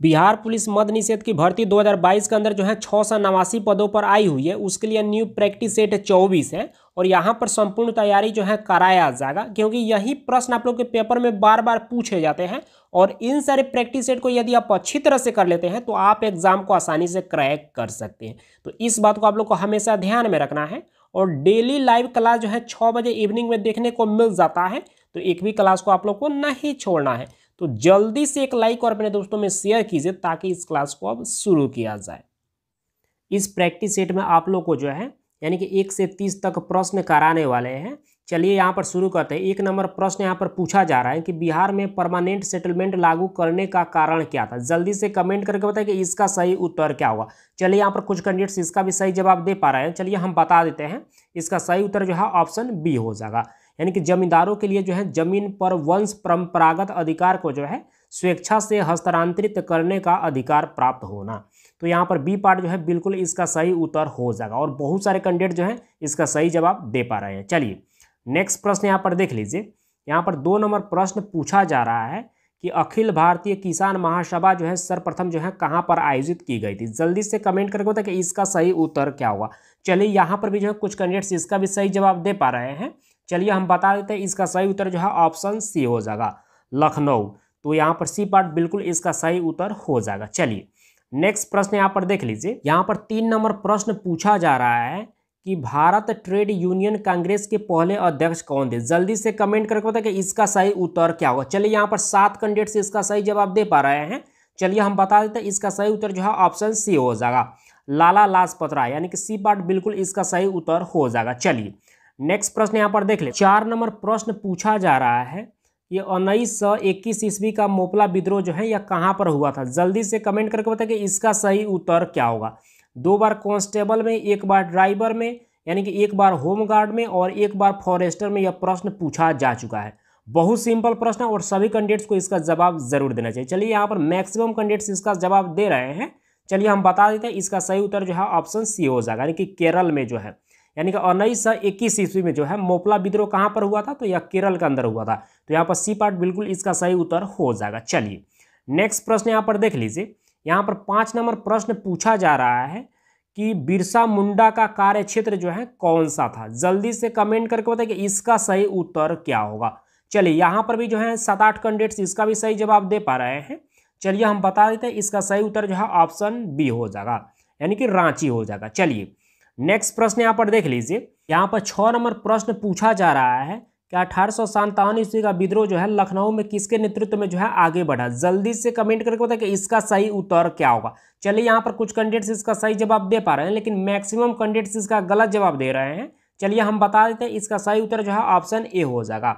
Bihar police मद्य निषेध की भर्ती 2022 के अंदर जो है 689 पदों पर आई हुई है। उसके लिए न्यू प्रैक्टिस सेट 24 है और यहाँ पर संपूर्ण तैयारी जो है कराया जाएगा, क्योंकि यही प्रश्न आप लोग के पेपर में बार बार पूछे जाते हैं। और इन सारे प्रैक्टिस सेट को यदि आप अच्छी तरह से कर लेते हैं तो आप एग्जाम को आसानी से क्रैक कर सकते हैं। तो इस बात को आप लोग को हमेशा ध्यान में रखना है। और डेली लाइव क्लास जो है 6 बजे इवनिंग में देखने को मिल जाता है, तो एक भी क्लास को आप लोग को नहीं छोड़ना है। तो जल्दी से एक लाइक और अपने दोस्तों में शेयर कीजिए ताकि इस क्लास को अब शुरू किया जाए। इस प्रैक्टिस सेट में आप लोग को जो है यानी कि 1 से 30 तक प्रश्न कराने वाले हैं। चलिए यहाँ पर शुरू करते हैं। 1 नंबर प्रश्न यहाँ पर पूछा जा रहा है कि बिहार में परमानेंट सेटलमेंट लागू करने का कारण क्या था। जल्दी से कमेंट करके बताएं कि इसका सही उत्तर क्या होगा। चलिए यहाँ पर कुछ कैंडिडेट्स इसका भी सही जवाब दे पा रहे हैं। चलिए हम बता देते हैं। इसका सही उत्तर जो है ऑप्शन बी हो जाएगा, यानी कि जमींदारों के लिए जो है जमीन पर वंश परंपरागत अधिकार को जो है स्वेच्छा से हस्तांतरित करने का अधिकार प्राप्त होना। तो यहाँ पर बी पार्ट जो है बिल्कुल इसका सही उत्तर हो जाएगा और बहुत सारे कैंडिडेट जो है इसका सही जवाब दे पा रहे हैं। चलिए नेक्स्ट प्रश्न यहाँ पर देख लीजिए। यहाँ पर 2 नंबर प्रश्न पूछा जा रहा है कि अखिल भारतीय किसान महासभा जो है सर्वप्रथम जो है कहाँ पर आयोजित की गई थी। जल्दी से कमेंट करके बताएं कि इसका सही उत्तर क्या होगा। चलिए यहाँ पर भी जो है कुछ कैंडिडेट्स इसका भी सही जवाब दे पा रहे हैं। चलिए हम बता देते हैं। इसका सही उत्तर जो है ऑप्शन सी हो जाएगा, लखनऊ। तो यहाँ पर सी पार्ट बिल्कुल इसका सही उत्तर हो जाएगा। चलिए नेक्स्ट प्रश्न यहाँ पर देख लीजिए। यहाँ पर 3 नंबर प्रश्न पूछा जा रहा है कि भारत ट्रेड यूनियन कांग्रेस के पहले अध्यक्ष कौन थे। जल्दी से कमेंट करके बताएं कि इसका सही उत्तर क्या होगा। चलिए यहाँ पर 7 कैंडिडेट्स इसका सही जवाब दे पा रहे हैं। चलिए हम बता देते हैं। इसका सही उत्तर जो है ऑप्शन सी हो जाएगा, लाला लाजपत राय, यानी कि सी पार्ट बिल्कुल इसका सही उत्तर हो जाएगा। चलिए नेक्स्ट प्रश्न यहाँ पर देख ले। 4 नंबर प्रश्न पूछा जा रहा है ये 1921 ईस्वी का मोपला विद्रोह जो है यह कहाँ पर हुआ था। जल्दी से कमेंट करके बताएं कि इसका सही उत्तर क्या होगा। 2 बार कांस्टेबल में, 1 बार ड्राइवर में, यानी कि 1 बार होमगार्ड में और 1 बार फॉरेस्टर में यह प्रश्न पूछा जा चुका है। बहुत सिंपल प्रश्न और सभी कैंडिडेट्स को इसका जवाब जरूर देना चाहिए। चलिए यहाँ पर मैक्सिमम कैंडिडेट्स इसका जवाब दे रहे हैं। चलिए हम बता देते हैं। इसका सही उत्तर जो है ऑप्शन सी हो जाएगा, यानी कि केरल में जो है, यानी कि 1921 ईस्वी में जो है मोपला विद्रोह कहाँ पर हुआ था, तो यह केरल के अंदर हुआ था। तो यहाँ पर सी पार्ट बिल्कुल इसका सही उत्तर हो जाएगा। चलिए नेक्स्ट प्रश्न यहाँ पर देख लीजिए। यहाँ पर 5 नंबर प्रश्न पूछा जा रहा है कि बिरसा मुंडा का कार्य क्षेत्र जो है कौन सा था। जल्दी से कमेंट करके बताइए कि इसका सही उत्तर क्या होगा। चलिए यहाँ पर भी जो है 7-8 कैंडिडेट्स इसका भी सही जवाब दे पा रहे हैं। चलिए हम बता देते हैं। इसका सही उत्तर जो है ऑप्शन बी हो जाएगा, यानी कि रांची हो जाएगा। चलिए नेक्स्ट प्रश्न यहाँ पर देख लीजिए। यहाँ पर 6 नंबर प्रश्न पूछा जा रहा है कि 1857 ईस्वी का विद्रोह जो है लखनऊ में किसके नेतृत्व में जो है आगे बढ़ा। जल्दी से कमेंट करके बताएं कि इसका सही उत्तर क्या होगा। चलिए यहाँ पर कुछ कैंडिडेट्स इसका सही जवाब दे पा रहे हैं, लेकिन मैक्सिमम कैंडिडेट्स इसका गलत जवाब दे रहे हैं। चलिए हम बता देते हैं। इसका सही उत्तर जो है ऑप्शन ए हो जाएगा,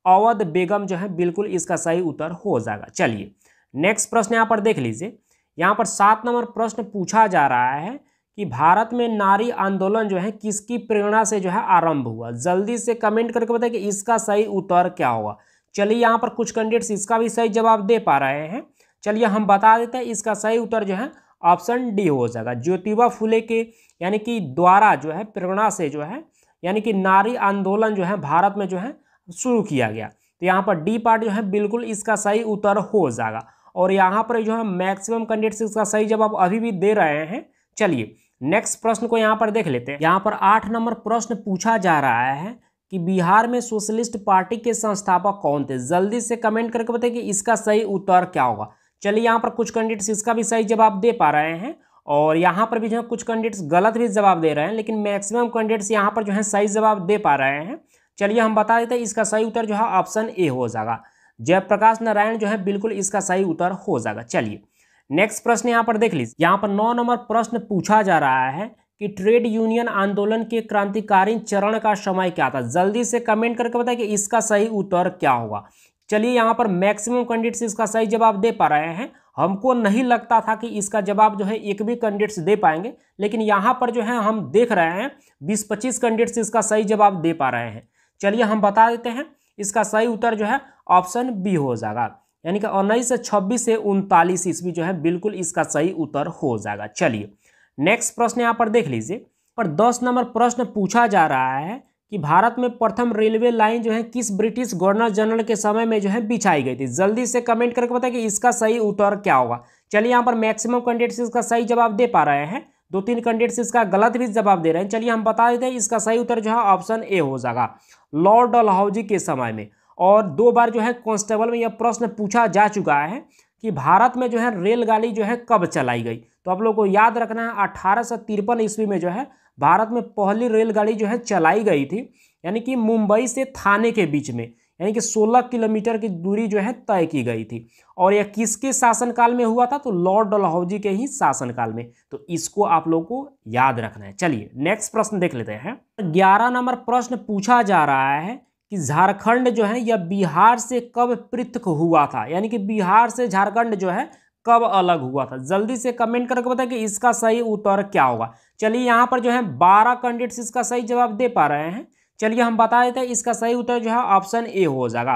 अवध बेगम जो है बिल्कुल इसका सही उत्तर हो जाएगा। चलिए नेक्स्ट प्रश्न यहाँ पर देख लीजिए। यहाँ पर 7 नंबर प्रश्न पूछा जा रहा है कि भारत में नारी आंदोलन जो है किसकी प्रेरणा से जो है आरंभ हुआ। जल्दी से कमेंट करके बताएं कि इसका सही उत्तर क्या होगा। चलिए यहाँ पर कुछ कैंडिडेट्स इसका भी सही जवाब दे पा रहे हैं। चलिए हम बता देते हैं। इसका सही उत्तर जो है ऑप्शन डी हो जाएगा, ज्योतिबा फुले के यानी कि द्वारा जो है प्रेरणा से जो है यानी कि नारी आंदोलन जो है भारत में जो है शुरू किया गया। तो यहाँ पर डी पार्ट जो है बिल्कुल इसका सही उत्तर हो जाएगा। और यहाँ पर जो है मैक्सिमम कैंडिडेट्स इसका सही जवाब अभी भी दे रहे हैं। चलिए नेक्स्ट प्रश्न को यहाँ पर देख लेते हैं। यहाँ पर 8 नंबर प्रश्न पूछा जा रहा है कि बिहार में सोशलिस्ट पार्टी के संस्थापक कौन थे। जल्दी से कमेंट करके बताइए कि इसका सही उत्तर क्या होगा। चलिए यहाँ पर कुछ कैंडिडेट्स इसका भी सही जवाब दे पा रहे हैं और यहाँ पर भी जो है कुछ कैंडिडेट्स गलत भी जवाब दे रहे हैं, लेकिन मैक्सिमम कैंडिडेट्स यहाँ पर जो है सही जवाब दे पा रहे हैं। चलिए हम बता देते हैं। इसका सही उत्तर जो है ऑप्शन ए हो जाएगा, जयप्रकाश नारायण जो है बिल्कुल इसका सही उत्तर हो जाएगा। चलिए नेक्स्ट प्रश्न यहाँ पर देख लीजिए। यहाँ पर 9 नंबर प्रश्न पूछा जा रहा है कि ट्रेड यूनियन आंदोलन के क्रांतिकारी चरण का समय क्या था। जल्दी से कमेंट करके बताएं कि इसका सही उत्तर क्या होगा। चलिए यहाँ पर मैक्सिमम कैंडिडेट्स इसका सही जवाब दे पा रहे हैं। हमको नहीं लगता था कि इसका जवाब जो है एक भी कैंडिडेट्स दे पाएंगे, लेकिन यहाँ पर जो है हम देख रहे हैं 20-25 कैंडिडेट्स इसका सही जवाब दे पा रहे हैं। चलिए हम बता देते हैं। इसका सही उत्तर जो है ऑप्शन बी हो जाएगा, यानी कि 1926 से 39 ईस्वी जो है बिल्कुल इसका सही उत्तर हो जाएगा। चलिए नेक्स्ट प्रश्न यहाँ पर देख लीजिए। पर 10 नंबर प्रश्न पूछा जा रहा है कि भारत में प्रथम रेलवे लाइन जो है किस ब्रिटिश गवर्नर जनरल के समय में जो है बिछाई गई थी। जल्दी से कमेंट करके बताएं कि इसका सही उत्तर क्या होगा। चलिए यहाँ पर मैक्सिमम कैंडिडेट्स इसका सही जवाब दे पा रहे हैं, 2-3 कैंडिडेट्स इसका गलत भी जवाब दे रहे हैं। चलिए हम बता देते हैं, इसका सही उत्तर जो है ऑप्शन ए हो जाएगा, लॉर्ड डलहौजी के समय में। और 2 बार जो है कांस्टेबल में यह प्रश्न पूछा जा चुका है कि भारत में जो है रेलगाड़ी जो है कब चलाई गई। तो आप लोग को याद रखना है 1853 ईस्वी में जो है भारत में पहली रेलगाड़ी जो है चलाई गई थी, यानी कि मुंबई से थाने के बीच में, यानी कि 16 किलोमीटर की दूरी जो है तय की गई थी। और यह किसके शासनकाल में हुआ था? तो लॉर्ड डलहौजी के ही शासनकाल में। तो इसको आप लोग को याद रखना है। चलिए नेक्स्ट प्रश्न देख लेते हैं। 11 नंबर प्रश्न पूछा जा रहा है कि झारखंड जो है यह बिहार से कब पृथक हुआ था, यानी कि बिहार से झारखंड जो है कब अलग हुआ था। जल्दी से कमेंट करके बताएं कि इसका सही उत्तर क्या होगा। चलिए यहाँ पर जो है 12 कैंडिडेट्स इसका सही जवाब दे पा रहे हैं। चलिए हम बता देते हैं, इसका सही उत्तर जो है ऑप्शन ए हो जाएगा।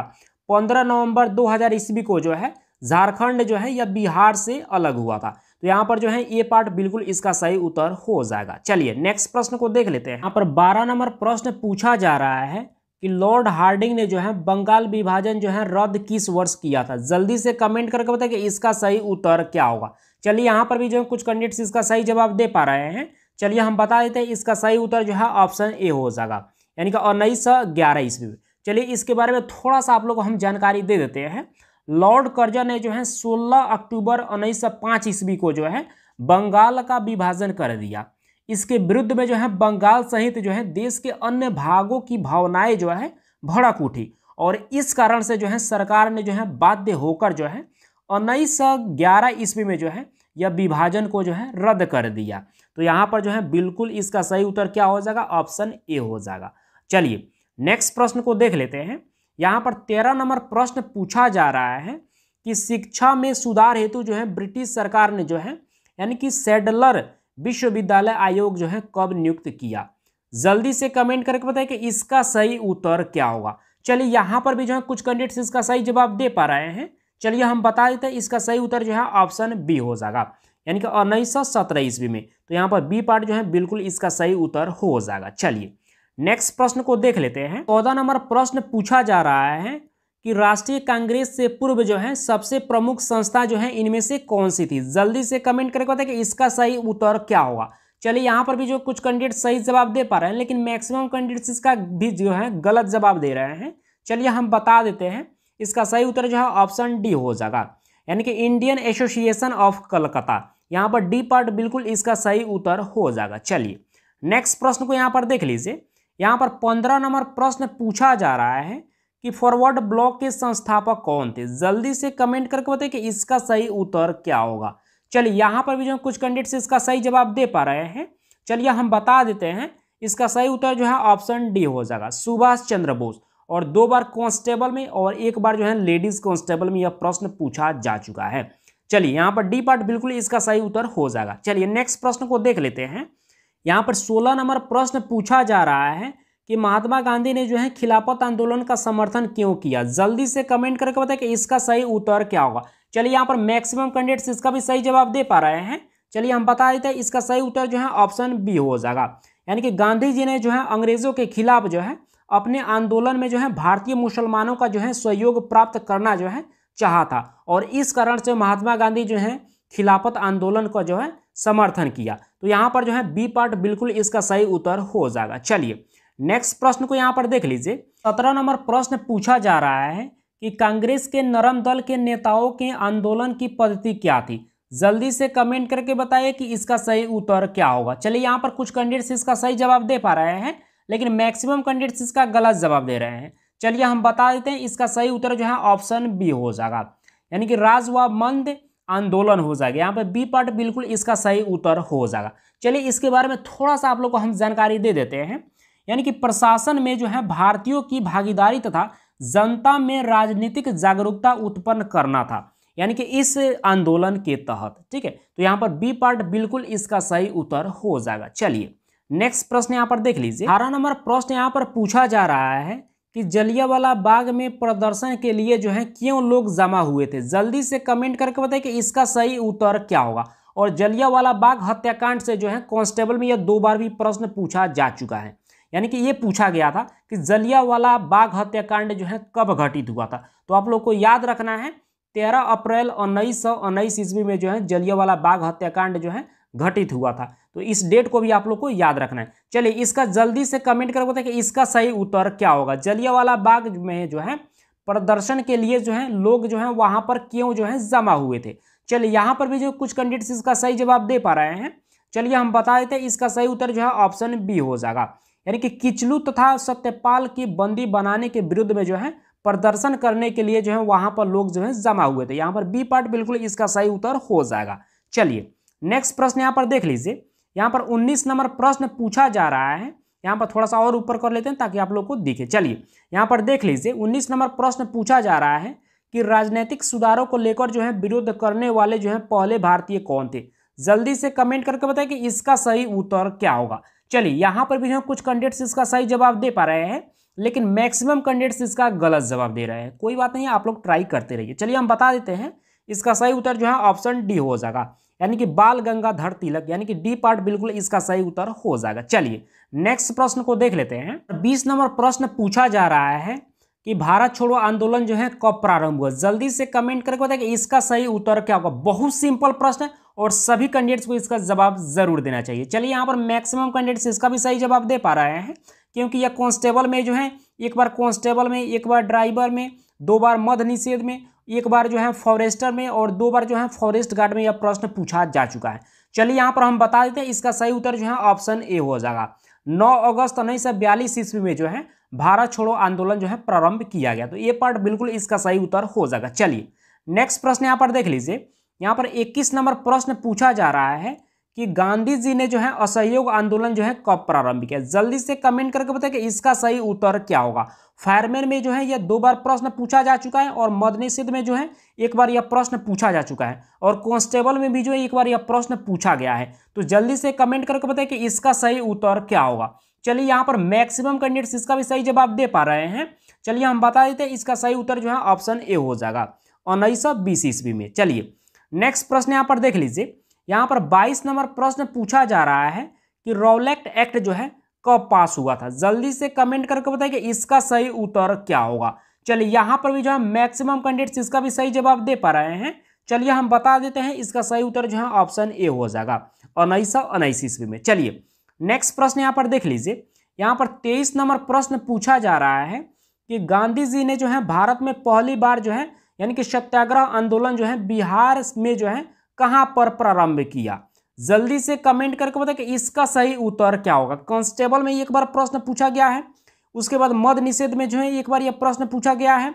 15 नवंबर 2000 ईस्वी को जो है झारखंड जो है यह बिहार से अलग हुआ था। तो यहाँ पर जो है ये पार्ट बिल्कुल इसका सही उत्तर हो जाएगा। चलिए नेक्स्ट प्रश्न को देख लेते हैं। यहाँ पर 12 नंबर प्रश्न पूछा जा रहा है कि लॉर्ड हार्डिंग ने जो है बंगाल विभाजन जो है रद्द किस वर्ष किया था। जल्दी से कमेंट करके बताएं कि इसका सही उत्तर क्या होगा। चलिए यहाँ पर भी जो है कुछ कैंडिडेट्स इसका सही जवाब दे पा रहे हैं। चलिए हम बता देते हैं, इसका सही उत्तर जो है ऑप्शन ए हो जाएगा, यानी कि 1911 ईस्वी में। चलिए इसके बारे में थोड़ा सा आप लोग को हम जानकारी दे देते हैं। लॉर्ड कर्जन ने जो है 16 अक्टूबर 1905 ईस्वी को जो है बंगाल का विभाजन कर दिया। इसके विरुद्ध में जो है बंगाल सहित जो है देश के अन्य भागों की भावनाएं जो है भड़क उठी, और इस कारण से जो है सरकार ने जो है बाध्य होकर जो है 1911 ईस्वी में जो है यह विभाजन को जो है रद्द कर दिया। तो यहाँ पर जो है बिल्कुल इसका सही उत्तर क्या हो जाएगा? ऑप्शन ए हो जाएगा। चलिए नेक्स्ट प्रश्न को देख लेते हैं। यहाँ पर 13 नंबर प्रश्न पूछा जा रहा है कि शिक्षा में सुधार हेतु जो है ब्रिटिश सरकार ने जो है यानी कि सैडलर विश्वविद्यालय आयोग जो है कब नियुक्त किया। जल्दी से कमेंट करके बताएं कि इसका सही उत्तर क्या होगा। चलिए यहाँ पर भी जो है कुछ कैंडिडेट्स इसका सही जवाब दे पा रहे हैं। चलिए हम बता देते हैं, इसका सही उत्तर जो है ऑप्शन बी हो जाएगा, यानी कि 1917 ईस्वी में। तो यहाँ पर बी पार्ट जो है बिल्कुल इसका सही उत्तर हो जाएगा। चलिए नेक्स्ट प्रश्न को देख लेते हैं। 14 नंबर प्रश्न पूछा जा रहा है कि राष्ट्रीय कांग्रेस से पूर्व जो है सबसे प्रमुख संस्था जो है इनमें से कौन सी थी। जल्दी से कमेंट करके बताएं कि इसका सही उत्तर क्या होगा। चलिए यहाँ पर भी जो कुछ कैंडिडेट सही जवाब दे पा रहे हैं, लेकिन मैक्सिमम कैंडिडेट्स इसका भी जो है गलत जवाब दे रहे हैं। चलिए हम बता देते हैं, इसका सही उत्तर जो है ऑप्शन डी हो जाएगा, यानी कि इंडियन एसोसिएशन ऑफ कलकत्ता। यहाँ पर डी पार्ट बिल्कुल इसका सही उत्तर हो जाएगा। चलिए नेक्स्ट प्रश्न को यहाँ पर देख लीजिए। यहाँ पर 15 नंबर प्रश्न पूछा जा रहा है कि फॉरवर्ड ब्लॉक के संस्थापक कौन थे। जल्दी से कमेंट करके बताइए कि इसका सही उत्तर क्या होगा। चलिए यहाँ पर भी जो कुछ कैंडिडेट्स इसका सही जवाब दे पा रहे हैं। चलिए हम बता देते हैं, इसका सही उत्तर जो है ऑप्शन डी हो जाएगा, सुभाष चंद्र बोस। और 2 बार कांस्टेबल में और 1 बार जो है लेडीज कांस्टेबल में यह प्रश्न पूछा जा चुका है। चलिए यहाँ पर डी पार्ट बिल्कुल इसका सही उत्तर हो जाएगा। चलिए नेक्स्ट प्रश्न को देख लेते हैं। यहाँ पर 16 नंबर प्रश्न पूछा जा रहा है कि महात्मा गांधी ने जो है खिलाफत आंदोलन का समर्थन क्यों किया। जल्दी से कमेंट करके बताएं कि इसका सही उत्तर क्या होगा। चलिए यहाँ पर मैक्सिमम कैंडिडेट्स इसका भी सही जवाब दे पा रहे हैं। चलिए हम बता देते हैं, इसका सही उत्तर जो है ऑप्शन बी हो जाएगा, यानी कि गांधी जी ने जो है अंग्रेजों के खिलाफ जो है अपने आंदोलन में जो है भारतीय मुसलमानों का जो है सहयोग प्राप्त करना जो है चाहा था, और इस कारण से महात्मा गांधी जो है खिलाफत आंदोलन का जो है समर्थन किया। तो यहाँ पर जो है बी पार्ट बिल्कुल इसका सही उत्तर हो जाएगा। चलिए नेक्स्ट प्रश्न को यहाँ पर देख लीजिए। 17 नंबर प्रश्न पूछा जा रहा है कि कांग्रेस के नरम दल के नेताओं के आंदोलन की पद्धति क्या थी। जल्दी से कमेंट करके बताइए कि इसका सही उत्तर क्या होगा। चलिए यहाँ पर कुछ कैंडिडेट्स इसका सही जवाब दे पा रहे हैं, लेकिन मैक्सिमम कैंडिडेट्स इसका गलत जवाब दे रहे हैं। चलिए हम बता देते हैं, इसका सही उत्तर जो है ऑप्शन बी हो जाएगा, यानी कि राज व मंद आंदोलन हो जाएगा। यहाँ पर बी पार्ट बिल्कुल इसका सही उत्तर हो जाएगा। चलिए इसके बारे में थोड़ा सा आप लोग को हम जानकारी दे देते हैं, यानी कि प्रशासन में जो है भारतीयों की भागीदारी तथा जनता में राजनीतिक जागरूकता उत्पन्न करना था, यानी कि इस आंदोलन के तहत। ठीक है, तो यहाँ पर बी पार्ट बिल्कुल इसका सही उत्तर हो जाएगा। चलिए नेक्स्ट प्रश्न यहाँ पर देख लीजिए। 18 नंबर प्रश्न यहाँ पर पूछा जा रहा है कि जलियांवाला बाग में प्रदर्शन के लिए जो है क्यों लोग जमा हुए थे। जल्दी से कमेंट करके बताइए कि इसका सही उत्तर क्या होगा। और जलियांवाला बाग हत्याकांड से जो है कांस्टेबल में यह 2 बार भी प्रश्न पूछा जा चुका है, यानी कि ये पूछा गया था कि जलियांवाला बाग हत्याकांड जो है कब घटित हुआ था। तो आप लोग को याद रखना है 13 अप्रैल 1919 ईस्वी में जो है जलियांवाला बाग हत्याकांड जो है घटित हुआ था। तो इस डेट को भी आप लोग को याद रखना है। चलिए इसका जल्दी से कमेंट करके बताइए कि इसका सही उत्तर क्या होगा। जलियांवाला बाग में जो है प्रदर्शन के लिए जो है लोग जो है वहां पर क्यों जो है जमा हुए थे। चलिए यहाँ पर भी जो कुछ कैंडिडेट्स इसका सही जवाब दे पा रहे हैं। चलिए हम बता देते हैं, इसका सही उत्तर जो है ऑप्शन बी हो जाएगा, यानी कि किचलू तथा सत्यपाल की बंदी बनाने के विरुद्ध में जो है प्रदर्शन करने के लिए जो है वहां पर लोग जो है जमा हुए थे। यहाँ पर बी पार्ट बिल्कुल इसका सही उत्तर हो जाएगा। चलिए नेक्स्ट प्रश्न यहाँ पर देख लीजिए। यहाँ पर 19 नंबर प्रश्न पूछा जा रहा है। यहाँ पर थोड़ा सा और ऊपर कर लेते हैं ताकि आप लोग को दिखे। चलिए यहाँ पर देख लीजिए, 19 नंबर प्रश्न पूछा जा रहा है कि राजनीतिक सुधारों को लेकर जो है विरोध करने वाले जो है पहले भारतीय कौन थे। जल्दी से कमेंट करके बताएं कि इसका सही उत्तर क्या होगा। चलिए यहाँ पर भी जो है कुछ कैंडिडेट्स इसका सही जवाब दे पा रहे हैं, लेकिन मैक्सिमम कैंडिडेट्स इसका गलत जवाब दे रहे हैं। कोई बात नहीं, आप लोग ट्राई करते रहिए। चलिए हम बता देते हैं, इसका सही उत्तर जो है ऑप्शन डी हो जाएगा, यानी कि बाल गंगाधर तिलक, यानी कि डी पार्ट बिल्कुल इसका सही उत्तर हो जाएगा। चलिए नेक्स्ट प्रश्न को देख लेते हैं। 20 नंबर प्रश्न पूछा जा रहा है कि भारत छोड़ो आंदोलन जो है कब प्रारंभ हुआ। जल्दी से कमेंट करके बताएं कि इसका सही उत्तर क्या होगा। बहुत सिंपल प्रश्न है और सभी कैंडिडेट्स को इसका जवाब जरूर देना चाहिए। चलिए यहाँ पर मैक्सिमम कैंडिडेट्स इसका भी सही जवाब दे पा रहे हैं, क्योंकि यह कांस्टेबल में जो है एक बार कांस्टेबल में, एक बार ड्राइवर में, 2 बार मद निषेध में, एक बार जो है फॉरेस्टर में और 2 बार जो है फॉरेस्ट गार्ड में यह प्रश्न पूछा जा चुका है। चलिए यहाँ पर हम बता देते हैं, इसका सही उत्तर जो है ऑप्शन ए हो जाएगा। 9 अगस्त 1942 ईस्वी में जो है भारत छोड़ो आंदोलन जो है प्रारंभ किया गया। तो ये पार्ट बिल्कुल इसका सही उत्तर हो जाएगा। चलिए नेक्स्ट प्रश्न यहाँ पर देख लीजिए। यहाँ पर 21 नंबर प्रश्न पूछा जा रहा है कि गांधी जी ने जो है असहयोग आंदोलन जो है कब प्रारंभ किया। जल्दी से कमेंट करके बताएं कि इसका सही उत्तर क्या होगा। फायरमैन में जो है यह 2 बार प्रश्न पूछा जा चुका है और मद निषेध में जो है एक बार यह प्रश्न पूछा जा चुका है और कांस्टेबल में भी जो है एक बार यह प्रश्न पूछा गया है। तो जल्दी से कमेंट करके बताएं कि इसका सही उत्तर क्या होगा। चलिए यहाँ पर मैक्सिमम कैंडिडेट्स इसका भी सही जवाब दे पा रहे हैं। चलिए हम बता देते हैं, इसका सही उत्तर जो है ऑप्शन ए हो जाएगा, 1920 ईस्वी में। चलिए नेक्स्ट प्रश्न यहाँ पर देख लीजिए। यहाँ पर 22 नंबर प्रश्न पूछा जा रहा है कि रॉलेट एक्ट जो है कब पास हुआ था। जल्दी से कमेंट करके बताइए कि इसका सही उत्तर क्या होगा। चलिए यहाँ पर भी जो है मैक्सिमम कैंडिडेट्स इसका भी सही जवाब दे पा रहे हैं। चलिए हम बता देते हैं, इसका सही उत्तर जो है ऑप्शन ए हो जाएगा, 1919 ईस्वी में। चलिए नेक्स्ट प्रश्न यहाँ पर देख लीजिए। यहाँ पर 23 नंबर प्रश्न पूछा जा रहा है कि गांधी जी ने जो है भारत में पहली बार जो है यानी कि सत्याग्रह आंदोलन जो है बिहार में जो है कहां पर प्रारंभ किया। जल्दी से कमेंट करके बताएं कि इसका सही उत्तर क्या होगा। कांस्टेबल में एक बार प्रश्न पूछा गया है, उसके बाद मद निषेध में जो है एक बार यह प्रश्न पूछा गया है,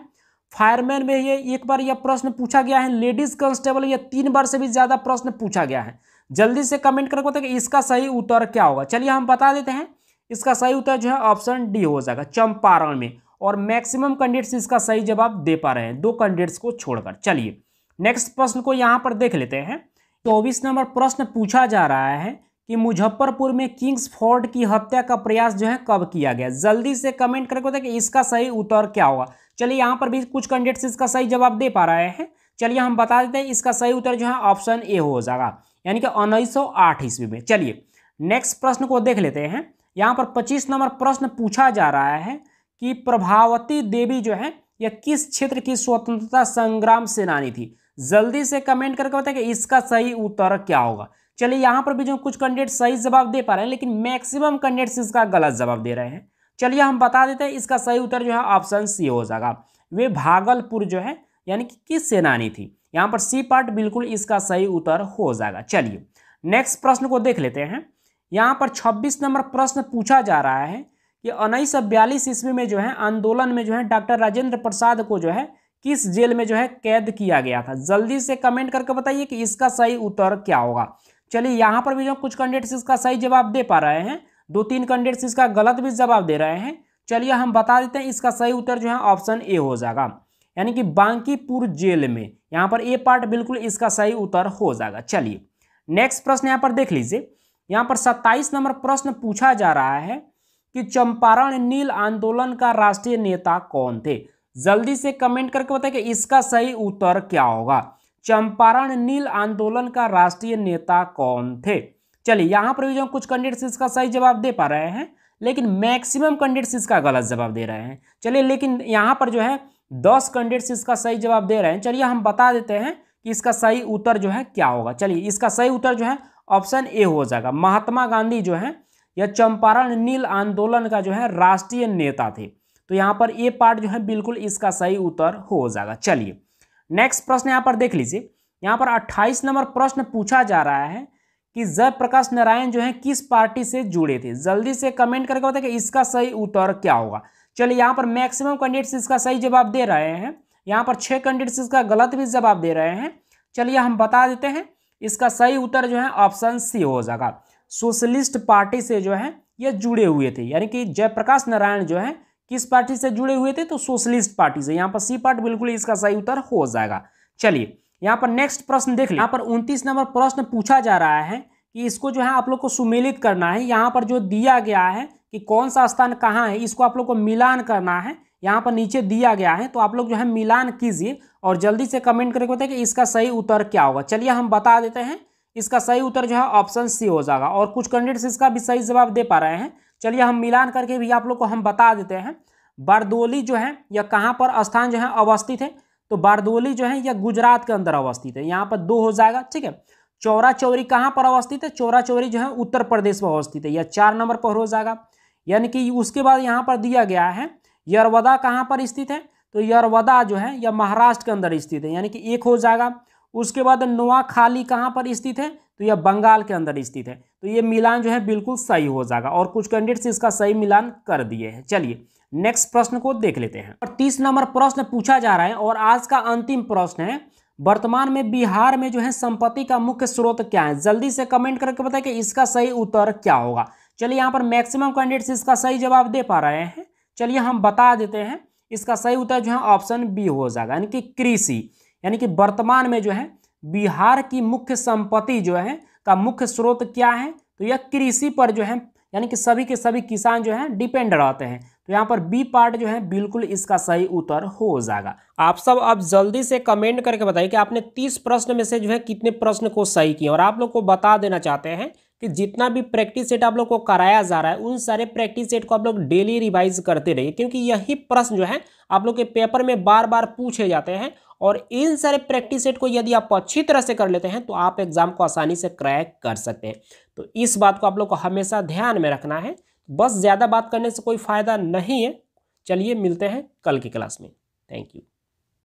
फायरमैन में ये एक बार यह प्रश्न पूछा गया है, लेडीज कांस्टेबल यह 3 बार से भी ज्यादा प्रश्न पूछा गया है। जल्दी से कमेंट करके बताएं कि इसका सही उत्तर क्या होगा। चलिए हम बता देते हैं, इसका सही उत्तर जो है ऑप्शन डी हो जाएगा, चंपारण में। और मैक्सिमम कैंडिडेट्स इसका सही जवाब दे पा रहे हैं, 2 कैंडिडेट्स को छोड़कर। चलिए नेक्स्ट प्रश्न को यहाँ पर देख लेते हैं। 24 नंबर प्रश्न पूछा जा रहा है कि मुजफ्फरपुर में किंग्स फोर्ड की हत्या का प्रयास जो है कब किया गया। जल्दी से कमेंट करके बताएं कि इसका सही उत्तर क्या होगा। चलिए यहाँ पर भी कुछ कैंडिडेट्स इसका सही जवाब दे पा रहे हैं। चलिए हम बता देते हैं, इसका सही उत्तर जो है ऑप्शन ए हो जाएगा, यानी कि 1908 ईस्वी में। चलिए नेक्स्ट प्रश्न को देख लेते हैं। यहाँ पर 25 नंबर प्रश्न पूछा जा रहा है कि प्रभावती देवी जो है यह किस क्षेत्र की स्वतंत्रता संग्राम सेनानी थी। जल्दी से कमेंट करके बताएं कि इसका सही उत्तर क्या होगा। चलिए यहाँ पर भी जो कुछ कैंडिडेट सही जवाब दे पा रहे हैं, लेकिन मैक्सिमम कैंडिडेट्स इसका गलत जवाब दे रहे हैं। चलिए हम बता देते हैं, इसका सही उत्तर जो है ऑप्शन सी हो जाएगा, वे भागलपुर जो है यानी कि किस सेनानी थी। यहाँ पर सी पार्ट बिल्कुल इसका सही उत्तर हो जाएगा। चलिए नेक्स्ट प्रश्न को देख लेते हैं। यहाँ पर 26 नंबर प्रश्न पूछा जा रहा है कि 1942 ईस्वी में जो है आंदोलन में जो है डॉक्टर राजेंद्र प्रसाद को जो है किस जेल में जो है कैद किया गया था। जल्दी से कमेंट करके बताइए कि इसका सही उत्तर क्या होगा। चलिए यहाँ पर भी जो कुछ कैंडिडेट्स इसका सही जवाब दे पा रहे हैं, 2-3 कैंडिडेट्स इसका गलत भी जवाब दे रहे हैं। चलिए हम बता देते हैं, इसका सही उत्तर जो है ऑप्शन ए हो जाएगा, यानी कि बांकीपुर जेल में। यहाँ पर ए पार्ट बिल्कुल इसका सही उत्तर हो जाएगा। चलिए नेक्स्ट प्रश्न यहाँ पर देख लीजिए। यहाँ पर 27 नंबर प्रश्न पूछा जा रहा है कि चंपारण नील आंदोलन का राष्ट्रीय नेता कौन थे। जल्दी से कमेंट करके बताएं कि इसका सही उत्तर क्या होगा। चंपारण नील आंदोलन का राष्ट्रीय नेता कौन थे। चलिए यहाँ पर भी जो कुछ कैंडिडेट्स इसका सही जवाब दे पा रहे हैं, लेकिन मैक्सिमम कैंडिडेट्स इसका गलत जवाब दे रहे हैं। चलिए लेकिन यहाँ पर जो है 10 कैंडिडेट्स इसका सही जवाब दे रहे हैं। चलिए हम बता देते हैं कि इसका सही उत्तर जो है क्या होगा। चलिए इसका सही उत्तर जो है ऑप्शन ए हो जाएगा। महात्मा गांधी जो है यह चंपारण नील आंदोलन का जो है राष्ट्रीय नेता थे। तो यहाँ पर ए पार्ट जो है बिल्कुल इसका सही उत्तर हो जाएगा। चलिए नेक्स्ट प्रश्न यहाँ पर देख लीजिए। यहाँ पर 28 नंबर प्रश्न पूछा जा रहा है कि जयप्रकाश नारायण जो है किस पार्टी से जुड़े थे। जल्दी से कमेंट करके बताइए कि इसका सही उत्तर क्या होगा। चलिए यहाँ पर मैक्सिमम कैंडिडेट्स इसका सही जवाब दे रहे हैं। यहाँ पर 6 कैंडिडेट्स इसका गलत भी जवाब दे रहे हैं। चलिए हम बता देते हैं, इसका सही उत्तर जो है ऑप्शन सी हो जाएगा। सोशलिस्ट पार्टी से जो है ये जुड़े हुए थे, यानी कि जयप्रकाश नारायण जो है किस पार्टी से जुड़े हुए थे, तो सोशलिस्ट पार्टी से। यहाँ पर सी पार्ट बिल्कुल इसका सही उत्तर हो जाएगा। चलिए यहाँ पर नेक्स्ट प्रश्न देख लें। यहाँ पर 29 नंबर प्रश्न पूछा जा रहा है कि इसको जो है आप लोग को सुमेलित करना है। यहाँ पर जो दिया गया है कि कौन सा स्थान कहाँ है, इसको आप लोग को मिलान करना है। यहाँ पर नीचे दिया गया है, तो आप लोग जो है मिलान कीजिए और जल्दी से कमेंट करके बताइए कि इसका सही उत्तर क्या होगा। चलिए हम बता देते हैं, इसका सही उत्तर जो है ऑप्शन सी हो जाएगा। और कुछ कैंडिडेट्स इसका भी सही जवाब दे पा रहे हैं। चलिए हम मिलान करके भी आप लोग को हम बता देते हैं। बारदोली जो है यह कहाँ पर स्थान जो है अवस्थित है, तो बारदोली जो है यह गुजरात के अंदर अवस्थित है। यहाँ पर 2 हो जाएगा, ठीक है। चौरा चौरी कहाँ पर अवस्थित है, चौरा चौरी जो है उत्तर प्रदेश में अवस्थित है, यह 4 नंबर पर हो जाएगा। यानी कि उसके बाद यहाँ पर दिया गया है यरवदा कहाँ पर स्थित है, तो यरवदा जो है यह महाराष्ट्र के अंदर स्थित है, यानी कि 1 हो जाएगा। उसके बाद नोआखाली कहाँ पर स्थित है, तो यह बंगाल के अंदर स्थित है। तो ये मिलान जो है बिल्कुल सही हो जाएगा और कुछ कैंडिडेट्स इसका सही मिलान कर दिए हैं। चलिए नेक्स्ट प्रश्न को देख लेते हैं। और 30 नंबर प्रश्न पूछा जा रहा है और आज का अंतिम प्रश्न है, वर्तमान में बिहार में जो है संपत्ति का मुख्य स्रोत क्या है। जल्दी से कमेंट करके बताएं कि इसका सही उत्तर क्या होगा। चलिए यहाँ पर मैक्सिमम कैंडिडेट्स इसका सही जवाब दे पा रहे हैं। चलिए हम बता देते हैं, इसका सही उत्तर जो है ऑप्शन बी हो जाएगा, यानी कि कृषि। यानी कि वर्तमान में जो है बिहार की मुख्य संपत्ति जो है का मुख्य स्रोत क्या है, तो यह कृषि पर जो है, यानी कि सभी के सभी किसान जो है डिपेंड रहते हैं। तो यहाँ पर बी पार्ट जो है बिल्कुल इसका सही उत्तर हो जाएगा। आप सब अब जल्दी से कमेंट करके बताइए कि आपने 30 प्रश्न में से जो है कितने प्रश्न को सही किए। और आप लोग को बता देना चाहते हैं कि जितना भी प्रैक्टिस सेट आप लोग को कराया जा रहा है, उन सारे प्रैक्टिस सेट को आप लोग डेली रिवाइज करते रहिए, क्योंकि यही प्रश्न जो है आप लोग के पेपर में बार बार पूछे जाते हैं। और इन सारे प्रैक्टिस सेट को यदि आप अच्छी तरह से कर लेते हैं तो आप एग्जाम को आसानी से क्रैक कर सकते हैं। तो इस बात को आप लोग को हमेशा ध्यान में रखना है। बस ज़्यादा बात करने से कोई फ़ायदा नहीं है। चलिए मिलते हैं कल की क्लास में। Thank you.